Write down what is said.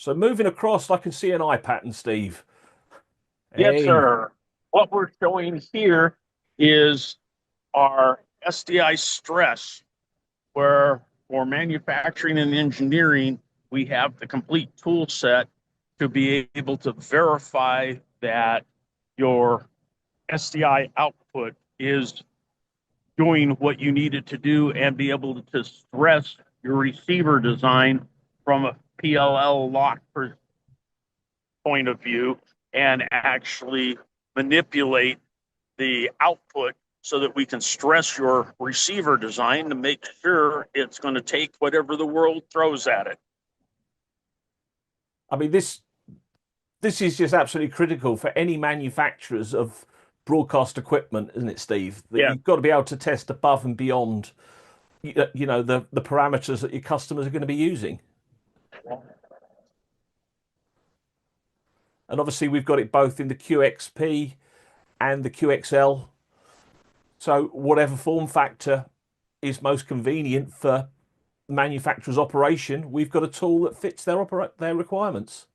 So moving across, I can see an eye pattern, Steve. Yes, Hey, sir. What we're showing here is our SDI stress, where for manufacturing and engineering, we have the complete tool set to be able to verify that your SDI output is doing what you need it to do and be able to stress your receiver design from a PLL lock point of view and actually manipulate the output so that we can stress your receiver design to make sure it's going to take whatever the world throws at it. I mean this is just absolutely critical for any manufacturers of broadcast equipment, isn't it, Steve? That Yeah. you've got to be able to test above and beyond, the parameters that your customers are going to be using. And obviously, we've got it both in the QXP and the QXL. So whatever form factor is most convenient for manufacturer's operation, we've got a tool that fits their requirements.